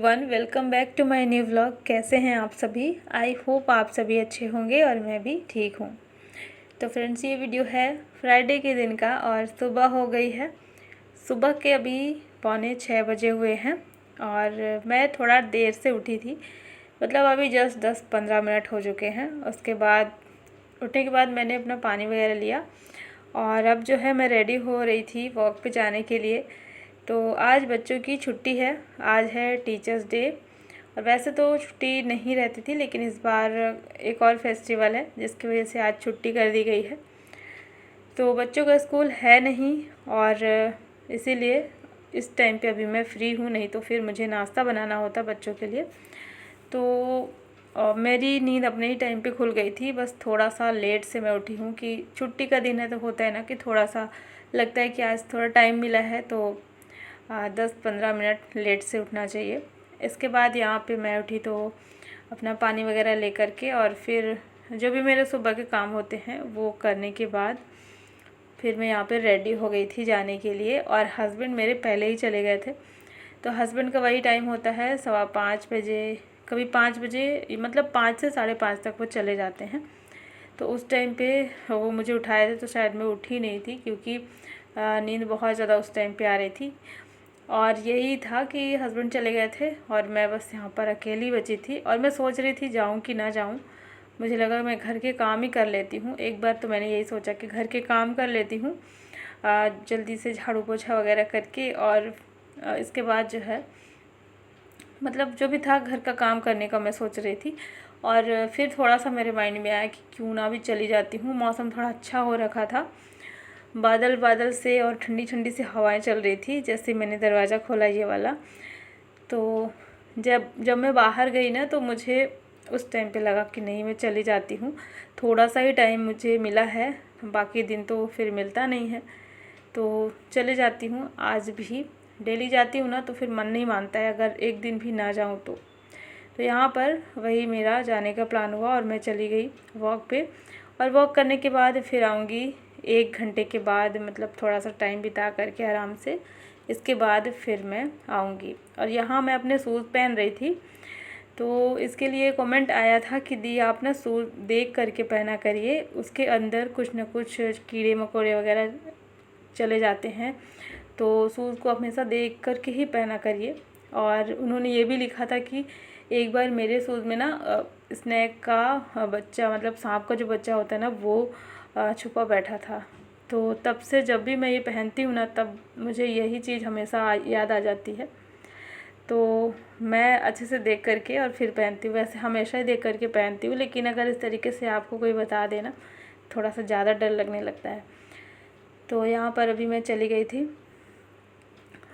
Everyone, welcome back to my new vlog. कैसे हैं आप सभी? आई होप आप सभी अच्छे होंगे और मैं भी ठीक हूँ। तो फ्रेंड्स, ये वीडियो है फ्राइडे के दिन का और सुबह हो गई है। सुबह के अभी 5:45 बजे हुए हैं और मैं थोड़ा देर से उठी थी। मतलब अभी जस्ट 10-15 मिनट हो चुके हैं। उसके बाद उठने के बाद मैंने अपना पानी वगैरह लिया और अब जो है मैं रेडी हो रही थी वॉक पे जाने के लिए। तो आज बच्चों की छुट्टी है, आज है टीचर्स डे। और वैसे तो छुट्टी नहीं रहती थी, लेकिन इस बार एक और फेस्टिवल है जिसकी वजह से आज छुट्टी कर दी गई है। तो बच्चों का स्कूल है नहीं और इसीलिए इस टाइम पे अभी मैं फ्री हूँ, नहीं तो फिर मुझे नाश्ता बनाना होता बच्चों के लिए। तो मेरी नींद अपने ही टाइम पे खुल गई थी, बस थोड़ा सा लेट से मैं उठी हूँ कि छुट्टी का दिन है तो होता है ना कि थोड़ा सा लगता है कि आज थोड़ा टाइम मिला है तो 10-15 मिनट लेट से उठना चाहिए। इसके बाद यहाँ पे मैं उठी तो अपना पानी वगैरह ले कर के और फिर जो भी मेरे सुबह के काम होते हैं वो करने के बाद फिर मैं यहाँ पे रेडी हो गई थी जाने के लिए। और हस्बैंड मेरे पहले ही चले गए थे। तो हस्बैंड का वही टाइम होता है 5:15 बजे, कभी 5 बजे, मतलब 5 से 5:30 तक वो चले जाते हैं। तो उस टाइम पे वो मुझे उठाए थे तो शायद मैं उठी नहीं थी, क्योंकि नींद बहुत ज़्यादा उस टाइम पे आ रही थी। और यही था कि हस्बैंड चले गए थे और मैं बस यहाँ पर अकेली बची थी और मैं सोच रही थी जाऊँ कि ना जाऊँ। मुझे लगा मैं घर के काम ही कर लेती हूँ। एक बार तो मैंने यही सोचा कि घर के काम कर लेती हूँ जल्दी से, झाड़ू पोछा वगैरह करके। और इसके बाद जो है मतलब जो भी था घर का काम करने का मैं सोच रही थी। और फिर थोड़ा सा मेरे माइंड में आया कि क्यों ना भी चली जाती हूँ। मौसम थोड़ा अच्छा हो रखा था, बादल बादल से और ठंडी ठंडी सी हवाएं चल रही थी। जैसे मैंने दरवाज़ा खोला ये वाला, तो जब मैं बाहर गई ना तो मुझे उस टाइम पे लगा कि नहीं, मैं चली जाती हूँ। थोड़ा सा ही टाइम मुझे मिला है, बाकी दिन तो फिर मिलता नहीं है। तो चले जाती हूँ। आज भी डेली जाती हूँ ना तो फिर मन नहीं मानता है अगर एक दिन भी ना जाऊँ तो यहाँ पर वही मेरा जाने का प्लान हुआ और मैं चली गई वॉक पे। और वॉक करने के बाद फिर आऊँगी 1 घंटे के बाद, मतलब थोड़ा सा टाइम बिता करके आराम से। इसके बाद फिर मैं आऊँगी। और यहाँ मैं अपने शूज़ पहन रही थी तो इसके लिए कमेंट आया था कि दी आप ना शूज़ देख करके पहना करिए, उसके अंदर कुछ ना कुछ कीड़े मकोड़े वगैरह चले जाते हैं, तो शूज़ को हमेशा देख करके ही पहना करिए। और उन्होंने ये भी लिखा था कि एक बार मेरे शूज़ में ना स्नेक का बच्चा, मतलब सांप का जो बच्चा होता है ना, वो छुपा बैठा था। तो तब से जब भी मैं ये पहनती हूँ ना, तब मुझे यही चीज़ हमेशा याद आ जाती है। तो मैं अच्छे से देख करके और फिर पहनती हूँ। वैसे हमेशा ही देख करके पहनती हूँ, लेकिन अगर इस तरीके से आपको कोई बता देना, थोड़ा सा ज़्यादा डर लगने लगता है। तो यहाँ पर अभी मैं चली गई थी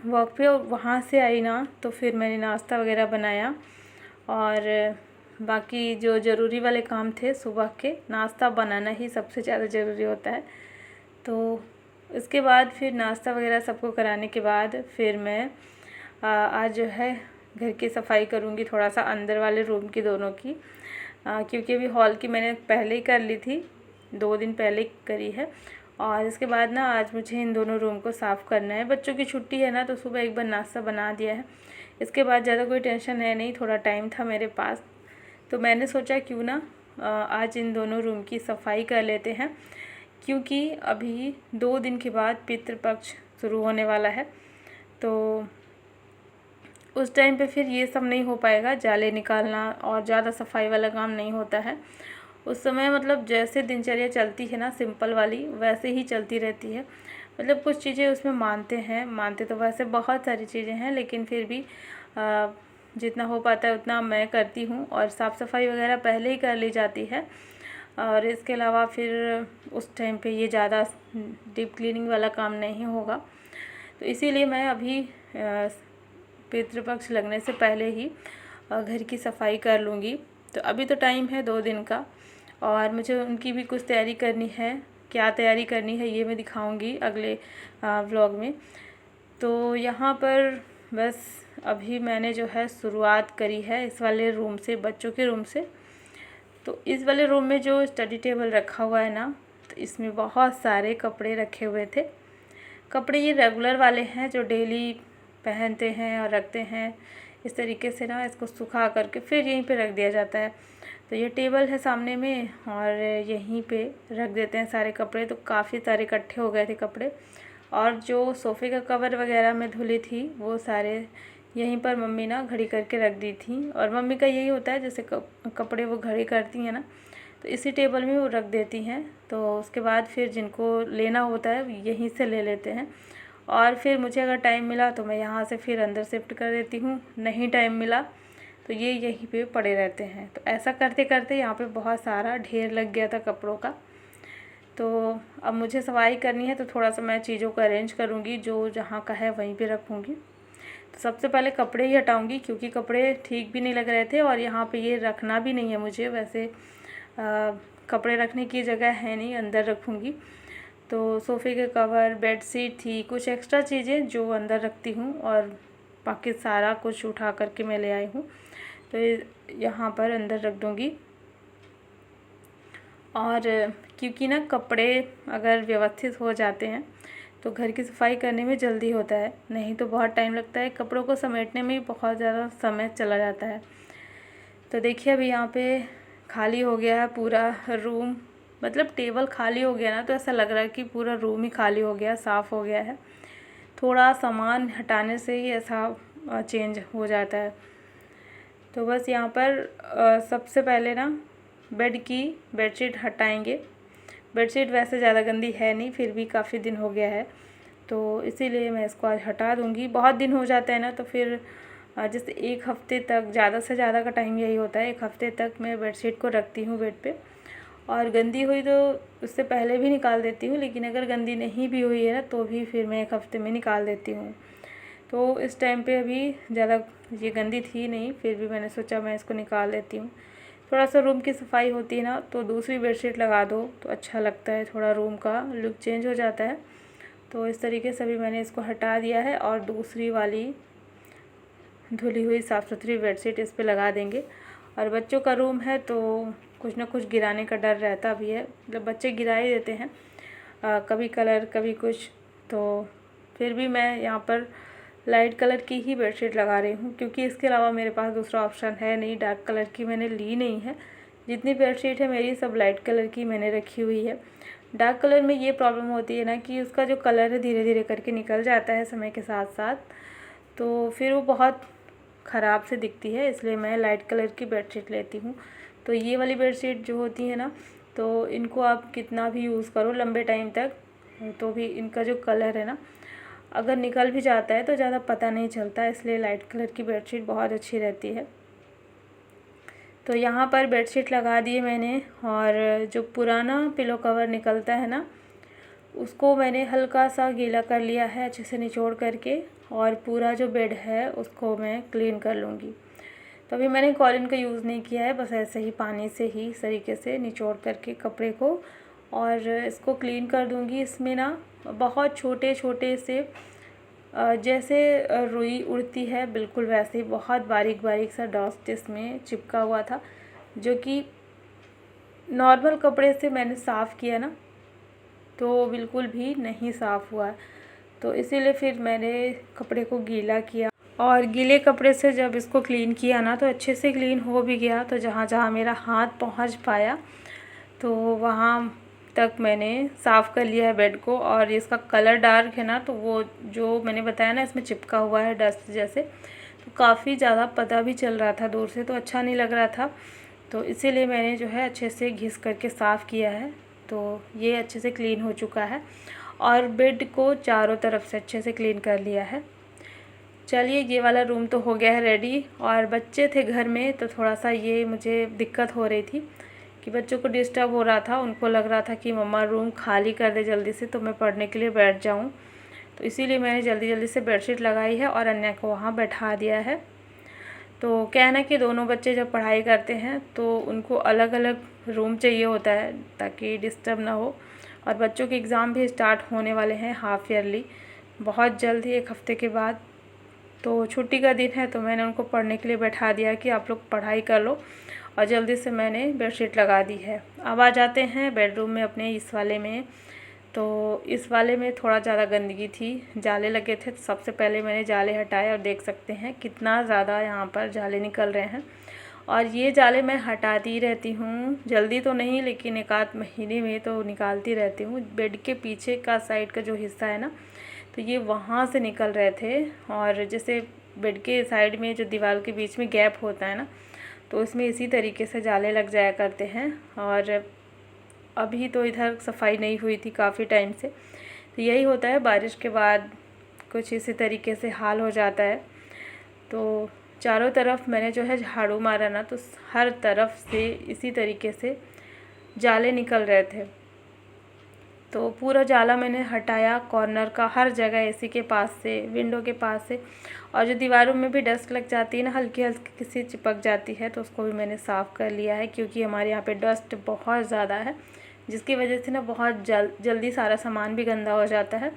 वॉक पे और वहाँ से आई ना तो फिर मैंने नाश्ता वगैरह बनाया और बाकी जो ज़रूरी वाले काम थे सुबह के, नाश्ता बनाना ही सबसे ज़्यादा ज़रूरी होता है। तो इसके बाद फिर नाश्ता वगैरह सबको कराने के बाद फिर मैं आज जो है घर की सफाई करूँगी, थोड़ा सा अंदर वाले रूम की दोनों की, क्योंकि अभी हॉल की मैंने पहले ही कर ली थी, 2 दिन पहले करी है। और इसके बाद ना आज मुझे इन दोनों रूम को साफ़ करना है। बच्चों की छुट्टी है ना तो सुबह एक बार नाश्ता बना दिया है। इसके बाद ज़्यादा कोई टेंशन है नहीं, थोड़ा टाइम था मेरे पास, तो मैंने सोचा क्यों ना आज इन दोनों रूम की सफाई कर लेते हैं, क्योंकि अभी 2 दिन के बाद पितृपक्ष शुरू होने वाला है। तो उस टाइम पे फिर ये सब नहीं हो पाएगा, जाले निकालना और ज़्यादा सफाई वाला काम नहीं होता है उस समय। मतलब जैसे दिनचर्या चलती है ना सिंपल वाली, वैसे ही चलती रहती है। मतलब कुछ चीज़ें उसमें मानते तो वैसे बहुत सारी चीज़ें हैं, लेकिन फिर भी जितना हो पाता है उतना मैं करती हूँ। और साफ़ सफाई वगैरह पहले ही कर ली जाती है। और इसके अलावा फिर उस टाइम पे ये ज़्यादा डीप क्लीनिंग वाला काम नहीं होगा, तो इसीलिए मैं अभी पितृपक्ष लगने से पहले ही घर की सफाई कर लूँगी। तो अभी तो टाइम है 2 दिन का और मुझे उनकी भी कुछ तैयारी करनी है। क्या तैयारी करनी है ये मैं दिखाऊंगी अगले व्लॉग में। तो यहाँ पर बस अभी मैंने जो है शुरुआत करी है इस वाले रूम से, बच्चों के रूम से। तो इस वाले रूम में जो स्टडी टेबल रखा हुआ है ना, तो इसमें बहुत सारे कपड़े रखे हुए थे। कपड़े ये रेगुलर वाले हैं जो डेली पहनते हैं और रखते हैं। इस तरीके से ना इसको सुखा करके फिर यहीं पे रख दिया जाता है। तो ये टेबल है सामने में और यहीं पे रख देते हैं सारे कपड़े। तो काफ़ी सारे इकट्ठे हो गए थे कपड़े, और जो सोफ़े का कवर वगैरह मैं धुली थी वो सारे यहीं पर मम्मी ना घड़ी करके रख दी थी। और मम्मी का यही होता है, जैसे कपड़े वो घड़ी करती हैं ना, तो इसी टेबल में वो रख देती हैं। तो उसके बाद फिर जिनको लेना होता है यहीं से ले लेते हैं, और फिर मुझे अगर टाइम मिला तो मैं यहाँ से फिर अंदर शिफ्ट कर देती हूँ, नहीं टाइम मिला तो ये यहीं पे पड़े रहते हैं। तो ऐसा करते करते यहाँ पे बहुत सारा ढेर लग गया था कपड़ों का। तो अब मुझे सफाई करनी है, तो थोड़ा सा मैं चीज़ों को अरेंज करूँगी, जो जहाँ का है वहीं पे रखूँगी। तो सबसे पहले कपड़े ही हटाऊँगी, क्योंकि कपड़े ठीक भी नहीं लग रहे थे, और यहाँ पे ये रखना भी नहीं है मुझे। वैसे कपड़े रखने की जगह है नहीं, अंदर रखूँगी। तो सोफ़े के कवर, बेडशीट थी, कुछ एक्स्ट्रा चीज़ें जो अंदर रखती हूँ, और बाकी सारा कुछ उठा करके मैं ले आई हूँ, तो यहाँ पर अंदर रख दूँगी। और क्योंकि ना कपड़े अगर व्यवस्थित हो जाते हैं तो घर की सफाई करने में जल्दी होता है, नहीं तो बहुत टाइम लगता है। कपड़ों को समेटने में भी बहुत ज़्यादा समय चला जाता है। तो देखिए अभी यहाँ पे खाली हो गया है पूरा रूम, मतलब टेबल खाली हो गया ना, तो ऐसा लग रहा है कि पूरा रूम ही खाली हो गया, साफ़ हो गया है। थोड़ा सामान हटाने से ही ऐसा चेंज हो जाता है। तो बस यहाँ पर सबसे पहले ना बेड की बेडशीट हटाएंगे। बेडशीट वैसे ज़्यादा गंदी है नहीं, फिर भी काफ़ी दिन हो गया है, तो इसीलिए मैं इसको आज हटा दूँगी। बहुत दिन हो जाता है ना, तो फिर जैसे एक हफ़्ते तक, ज़्यादा से ज़्यादा का टाइम यही होता है, एक हफ़्ते तक मैं बेडशीट को रखती हूँ बेड पे। और गंदी हुई तो उससे पहले भी निकाल देती हूँ, लेकिन अगर गंदी नहीं भी हुई है ना, तो भी फिर मैं एक हफ़्ते में निकाल देती हूँ। तो इस टाइम पे अभी ज़्यादा ये गंदी थी नहीं, फिर भी मैंने सोचा मैं इसको निकाल देती हूँ। थोड़ा सा रूम की सफाई होती है ना, तो दूसरी बेडशीट लगा दो तो अच्छा लगता है, थोड़ा रूम का लुक चेंज हो जाता है। तो इस तरीके से भी मैंने इसको हटा दिया है, और दूसरी वाली धुली हुई साफ़ सुथरी बेडशीट इस पे लगा देंगे। और बच्चों का रूम है तो कुछ ना कुछ गिराने का डर रहता भी है, मतलब बच्चे गिरा ही देते हैं, कभी कलर कभी कुछ। तो फिर भी मैं यहाँ पर लाइट कलर की ही बेडशीट लगा रही हूँ, क्योंकि इसके अलावा मेरे पास दूसरा ऑप्शन है नहीं। डार्क कलर की मैंने ली नहीं है, जितनी बेडशीट है मेरी सब लाइट कलर की मैंने रखी हुई है। डार्क कलर में ये प्रॉब्लम होती है ना कि उसका जो कलर है धीरे धीरे करके निकल जाता है समय के साथ साथ, तो फिर वो बहुत ख़राब से दिखती है, इसलिए मैं लाइट कलर की बेडशीट लेती हूँ। तो ये वाली बेडशीट जो होती है ना, तो इनको आप कितना भी यूज़ करो लंबे टाइम तक, तो भी इनका जो कलर है ना, अगर निकल भी जाता है तो ज़्यादा पता नहीं चलता, इसलिए लाइट कलर की बेडशीट बहुत अच्छी रहती है। तो यहाँ पर बेडशीट लगा दिए मैंने, और जो पुराना पिलो कवर निकलता है ना, उसको मैंने हल्का सा गीला कर लिया है अच्छे से निचोड़ करके, और पूरा जो बेड है उसको मैं क्लीन कर लूँगी। तो अभी मैंने कॉलिन का यूज़ नहीं किया है, बस ऐसे ही पानी से ही इस तरीके से निचोड़ करके कपड़े को, और इसको क्लीन कर दूँगी। इसमें ना बहुत छोटे छोटे से जैसे रुई उड़ती है, बिल्कुल वैसे ही बहुत बारीक बारीक सा डस्ट इसमें चिपका हुआ था, जो कि नॉर्मल कपड़े से मैंने साफ़ किया ना, तो बिल्कुल भी नहीं साफ़ हुआ। तो इसीलिए फिर मैंने कपड़े को गीला किया, और गीले कपड़े से जब इसको क्लीन किया ना, तो अच्छे से क्लीन हो भी गया। तो जहाँ जहाँ मेरा हाथ पहुँच पाया तो वहाँ तक मैंने साफ़ कर लिया है बेड को। और इसका कलर डार्क है ना, तो वो जो मैंने बताया ना इसमें चिपका हुआ है डस्ट जैसे, तो काफ़ी ज़्यादा पता भी चल रहा था दूर से, तो अच्छा नहीं लग रहा था। तो इसीलिए मैंने जो है अच्छे से घिस करके साफ़ किया है। तो ये अच्छे से क्लीन हो चुका है, और बेड को चारों तरफ से अच्छे से क्लीन कर लिया है। चलिए ये वाला रूम तो हो गया है रेडी। और बच्चे थे घर में, तो थोड़ा सा ये मुझे दिक्कत हो रही थी कि बच्चों को डिस्टर्ब हो रहा था, उनको लग रहा था कि मम्मा रूम खाली कर दे जल्दी से, तो मैं पढ़ने के लिए बैठ जाऊं। तो इसीलिए मैंने जल्दी जल्दी से बेडशीट लगाई है और अन्य को वहाँ बैठा दिया है। तो क्या है ना कि दोनों बच्चे जब पढ़ाई करते हैं तो उनको अलग अलग रूम चाहिए होता है, ताकि डिस्टर्ब ना हो। और बच्चों के एग्ज़ाम भी स्टार्ट होने वाले हैं हाफ़ ईयरली, बहुत जल्द ही, एक हफ़्ते के बाद। तो छुट्टी का दिन है, तो मैंने उनको पढ़ने के लिए बैठा दिया कि आप लोग पढ़ाई कर लो, और जल्दी से मैंने बेडशीट लगा दी है। अब आ जाते हैं बेडरूम में अपने इस वाले में। तो इस वाले में थोड़ा ज़्यादा गंदगी थी, जाले लगे थे। तो सबसे पहले मैंने जाले हटाए और देख सकते हैं कितना ज़्यादा यहाँ पर जाले निकल रहे हैं। और ये जाले मैं हटाती रहती हूँ, जल्दी तो नहीं लेकिन एक आध महीने में तो निकालती रहती हूँ। बेड के पीछे का साइड का जो हिस्सा है ना, तो ये वहाँ से निकल रहे थे। और जैसे बेड के साइड में जो दीवार के बीच में गैप होता है ना, तो उसमें इसी तरीके से जाले लग जाया करते हैं। और अभी तो इधर सफाई नहीं हुई थी काफ़ी टाइम से, तो यही होता है बारिश के बाद कुछ इसी तरीके से हाल हो जाता है। तो चारों तरफ मैंने जो है झाड़ू मारा ना, तो हर तरफ से इसी तरीके से जाले निकल रहे थे। तो पूरा जाला मैंने हटाया, कॉर्नर का हर जगह, एसी के पास से, विंडो के पास से, और जो दीवारों में भी डस्ट लग जाती है ना, हल्की हल्की किसी चिपक जाती है, तो उसको भी मैंने साफ़ कर लिया है। क्योंकि हमारे यहाँ पे डस्ट बहुत ज़्यादा है, जिसकी वजह से ना बहुत जल्दी सारा सामान भी गंदा हो जाता है।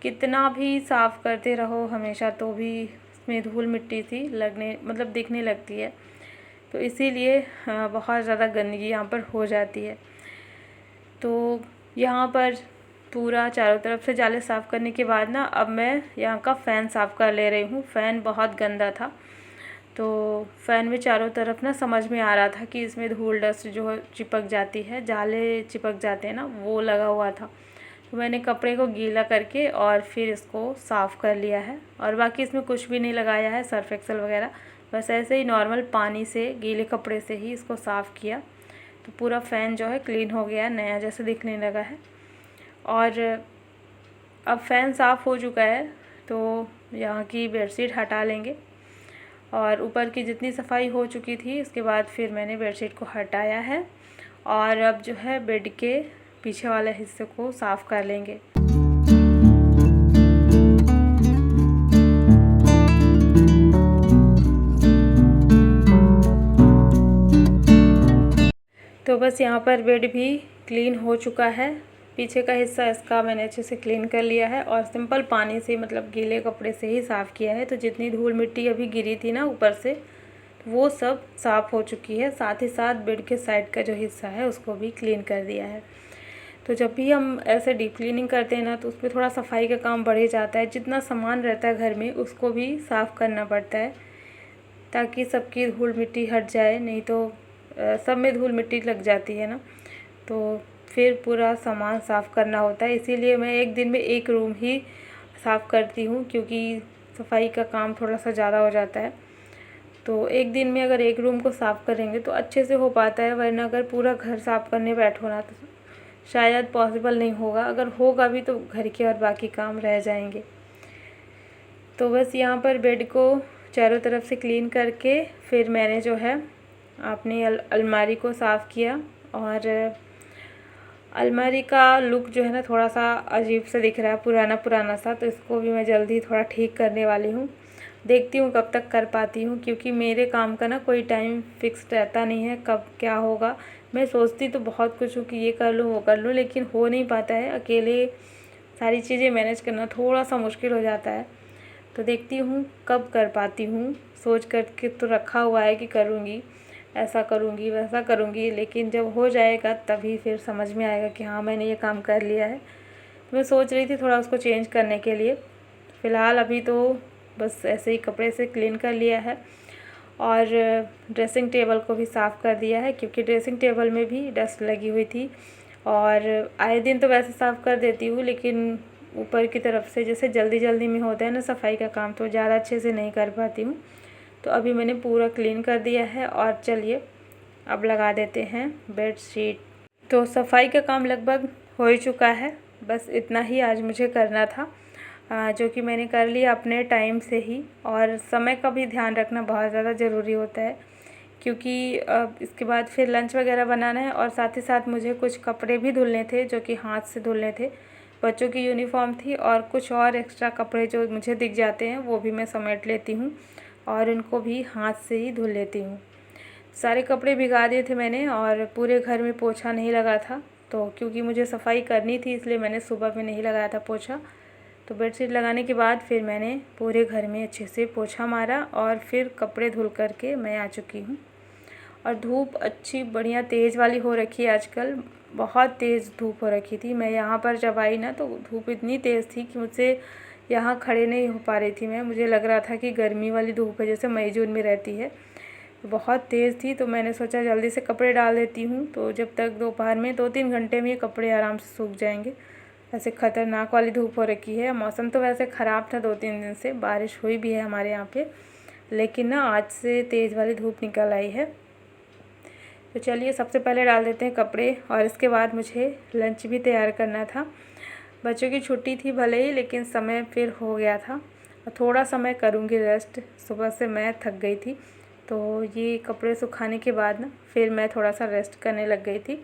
कितना भी साफ़ करते रहो हमेशा, तो भी उसमें धूल मिट्टी सी लगने मतलब दिखने लगती है। तो इसीलिए बहुत ज़्यादा गंदगी यहाँ पर हो जाती है। तो यहाँ पर पूरा चारों तरफ से जाले साफ़ करने के बाद ना, अब मैं यहाँ का फ़ैन साफ़ कर ले रही हूँ। फ़ैन बहुत गंदा था, तो फ़ैन में चारों तरफ ना समझ में आ रहा था कि इसमें धूल डस्ट जो है चिपक जाती है, जाले चिपक जाते हैं ना, वो लगा हुआ था। तो मैंने कपड़े को गीला करके और फिर इसको साफ़ कर लिया है। और बाकी इसमें कुछ भी नहीं लगाया है, सर्फ एक्सेल वगैरह, बस ऐसे ही नॉर्मल पानी से, गीले कपड़े से ही इसको साफ़ किया। तो पूरा फ़ैन जो है क्लीन हो गया, नया जैसा दिखने लगा है। और अब फ़ैन साफ़ हो चुका है, तो यहाँ की बेडशीट हटा लेंगे। और ऊपर की जितनी सफाई हो चुकी थी, उसके बाद फिर मैंने बेडशीट को हटाया है। और अब जो है बेड के पीछे वाले हिस्से को साफ़ कर लेंगे। तो बस यहाँ पर बेड भी क्लीन हो चुका है। पीछे का हिस्सा इसका मैंने अच्छे से क्लीन कर लिया है और सिंपल पानी से, मतलब गीले कपड़े से ही साफ़ किया है। तो जितनी धूल मिट्टी अभी गिरी थी ना ऊपर से, वो सब साफ़ हो चुकी है। साथ ही साथ बेड के साइड का जो हिस्सा है उसको भी क्लीन कर दिया है। तो जब भी हम ऐसे डीप क्लीनिंग करते हैं ना, तो उसमें थोड़ा सफाई का काम बढ़ जाता है। जितना सामान रहता है घर में उसको भी साफ़ करना पड़ता है, ताकि सबकी धूल मिट्टी हट जाए। नहीं तो सब में धूल मिट्टी लग जाती है ना, तो फिर पूरा सामान साफ़ करना होता है। इसीलिए मैं एक दिन में एक रूम ही साफ़ करती हूँ, क्योंकि सफाई का काम थोड़ा सा ज़्यादा हो जाता है। तो एक दिन में अगर एक रूम को साफ़ करेंगे तो अच्छे से हो पाता है, वरना अगर पूरा घर साफ़ करने बैठो ना, तो शायद पॉसिबल नहीं होगा। अगर होगा भी तो घर के और बाकी काम रह जाएंगे। तो बस यहाँ पर बेड को चारों तरफ से क्लीन करके फिर मैंने जो है अपनी अलमारी को साफ़ किया। और अलमारी का लुक जो है ना, थोड़ा सा अजीब सा दिख रहा है, पुराना पुराना सा। तो इसको भी मैं जल्दी थोड़ा ठीक करने वाली हूँ। देखती हूँ कब तक कर पाती हूँ, क्योंकि मेरे काम का ना कोई टाइम फिक्स रहता नहीं है, कब क्या होगा। मैं सोचती तो बहुत कुछ हूँ कि ये कर लूँ वो कर लूँ, लेकिन हो नहीं पाता है। अकेले सारी चीज़ें मैनेज करना थोड़ा सा मुश्किल हो जाता है। तो देखती हूँ कब कर पाती हूँ। सोच करके तो रखा हुआ है कि करूँगी, ऐसा करूँगी वैसा करूँगी, लेकिन जब हो जाएगा तभी फिर समझ में आएगा कि हाँ मैंने ये काम कर लिया है। तो मैं सोच रही थी थोड़ा उसको चेंज करने के लिए। फ़िलहाल अभी तो बस ऐसे ही कपड़े से क्लीन कर लिया है। और ड्रेसिंग टेबल को भी साफ़ कर दिया है, क्योंकि ड्रेसिंग टेबल में भी डस्ट लगी हुई थी। और आए दिन तो वैसे साफ़ कर देती हूँ, लेकिन ऊपर की तरफ से जैसे जल्दी जल्दी में होता है ना सफाई का काम, तो ज़्यादा अच्छे से नहीं कर पाती हूँ। तो अभी मैंने पूरा क्लीन कर दिया है। और चलिए अब लगा देते हैं बेडशीट। तो सफाई का काम लगभग हो ही चुका है, बस इतना ही आज मुझे करना था, जो कि मैंने कर लिया अपने टाइम से ही। और समय का भी ध्यान रखना बहुत ज़्यादा ज़रूरी होता है, क्योंकि इसके बाद फिर लंच वगैरह बनाना है। और साथ ही साथ मुझे कुछ कपड़े भी धुलने थे, जो कि हाथ से धुलने थे। बच्चों की यूनिफॉर्म थी और कुछ और एक्स्ट्रा कपड़े जो मुझे दिख जाते हैं वो भी मैं समेट लेती हूँ, और उनको भी हाथ से ही धुल लेती हूँ। सारे कपड़े भिगा दिए थे मैंने, और पूरे घर में पोछा नहीं लगा था। तो क्योंकि मुझे सफाई करनी थी, इसलिए मैंने सुबह में नहीं लगाया था पोछा। तो बेडशीट लगाने के बाद फिर मैंने पूरे घर में अच्छे से पोछा मारा, और फिर कपड़े धुल करके मैं आ चुकी हूँ। और धूप अच्छी बढ़िया तेज़ वाली हो रखी है आजकल। बहुत तेज़ धूप हो रखी थी। मैं यहाँ पर जब आई ना तो धूप इतनी तेज़ थी कि मुझसे यहाँ खड़े नहीं हो पा रही थी मैं। मुझे लग रहा था कि गर्मी वाली धूप है जैसे मई जून में रहती है, बहुत तेज़ थी। तो मैंने सोचा जल्दी से कपड़े डाल देती हूँ, तो जब तक दोपहर में 2-3 घंटे में ये कपड़े आराम से सूख जाएंगे। ऐसे ख़तरनाक वाली धूप हो रखी है। मौसम तो वैसे ख़राब था 2-3 दिन से, बारिश हुई भी है हमारे यहाँ पे, लेकिन ना आज से तेज़ वाली धूप निकल आई है। तो चलिए सबसे पहले डाल देते हैं कपड़े, और इसके बाद मुझे लंच भी तैयार करना था। बच्चों की छुट्टी थी भले ही, लेकिन समय फिर हो गया था और थोड़ा समय करूँगी रेस्ट। सुबह से मैं थक गई थी, तो ये कपड़े सुखाने के बाद ना फिर मैं थोड़ा सा रेस्ट करने लग गई थी।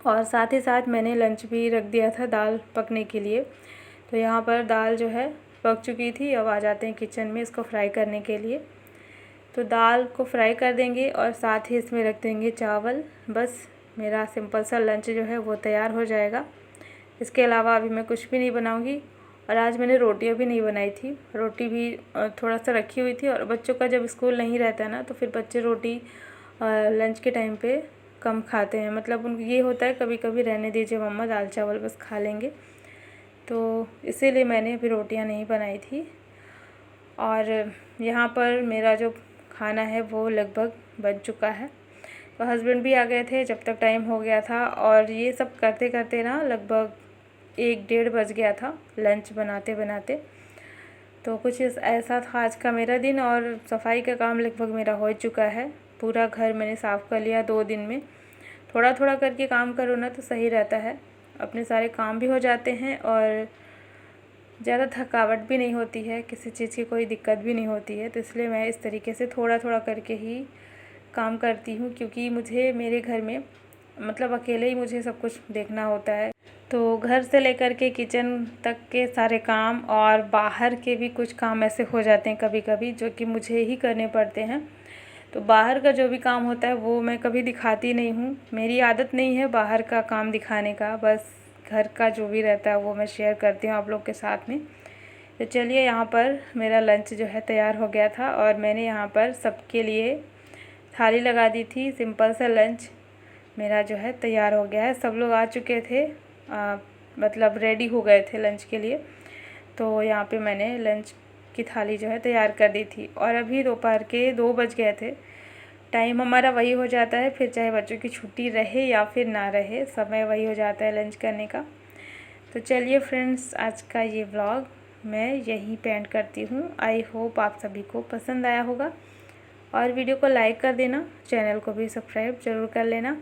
और साथ ही साथ मैंने लंच भी रख दिया था दाल पकने के लिए। तो यहाँ पर दाल जो है पक चुकी थी। अब आ जाते हैं किचन में इसको फ्राई करने के लिए। तो दाल को फ्राई कर देंगे और साथ ही इसमें रख देंगे चावल। बस मेरा सिंपल सा लंच जो है वो तैयार हो जाएगा। इसके अलावा अभी मैं कुछ भी नहीं बनाऊंगी। और आज मैंने रोटियां भी नहीं बनाई थी, रोटी भी थोड़ा सा रखी हुई थी। और बच्चों का जब स्कूल नहीं रहता ना तो फिर बच्चे रोटी लंच के टाइम पे कम खाते हैं। मतलब उनको ये होता है कभी कभी रहने दीजिए मम्मा, दाल चावल बस खा लेंगे। तो इसीलिए मैंने अभी रोटियां नहीं बनाई थी। और यहाँ पर मेरा जो खाना है वो लगभग बन चुका है। तो हस्बैंड भी आ गए थे जब तक टाइम हो गया था। और ये सब करते करते ना लगभग 1-1:30 बज गया था लंच बनाते बनाते। तो कुछ ऐसा था आज का मेरा दिन। और सफाई का काम लगभग मेरा हो चुका है। पूरा घर मैंने साफ़ कर लिया 2 दिन में। थोड़ा थोड़ा करके काम करो ना तो सही रहता है, अपने सारे काम भी हो जाते हैं और ज़्यादा थकावट भी नहीं होती है, किसी चीज़ की कोई दिक्कत भी नहीं होती है। तो इसलिए मैं इस तरीके से थोड़ा थोड़ा करके ही काम करती हूँ, क्योंकि मुझे मेरे घर में मतलब अकेले ही मुझे सब कुछ देखना होता है। तो घर से लेकर के किचन तक के सारे काम और बाहर के भी कुछ काम ऐसे हो जाते हैं कभी कभी जो कि मुझे ही करने पड़ते हैं। तो बाहर का जो भी काम होता है वो मैं कभी दिखाती नहीं हूँ। मेरी आदत नहीं है बाहर का काम दिखाने का, बस घर का जो भी रहता है वो मैं शेयर करती हूँ आप लोग के साथ में। तो चलिए यहाँ पर मेरा लंच जो है तैयार हो गया था और मैंने यहाँ पर सबके लिए थाली लगा दी थी। सिंपल सा लंच मेरा जो है तैयार हो गया है। सब लोग आ चुके थे, मतलब रेडी हो गए थे लंच के लिए। तो यहाँ पे मैंने लंच की थाली जो है तैयार कर दी थी। और अभी दोपहर के 2 बज गए थे। टाइम हमारा वही हो जाता है, फिर चाहे बच्चों की छुट्टी रहे या फिर ना रहे, समय वही हो जाता है लंच करने का। तो चलिए फ्रेंड्स, आज का ये व्लॉग मैं यहीं पे एंड करती हूँ। आई होप आप सभी को पसंद आया होगा। और वीडियो को लाइक कर देना, चैनल को भी सब्सक्राइब ज़रूर कर लेना।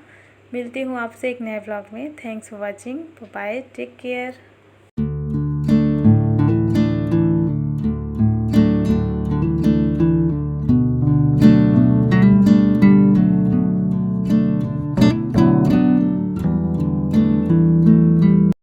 मिलती हूँ आपसे एक नए व्लॉग में। Thanks for watching, bye, take care.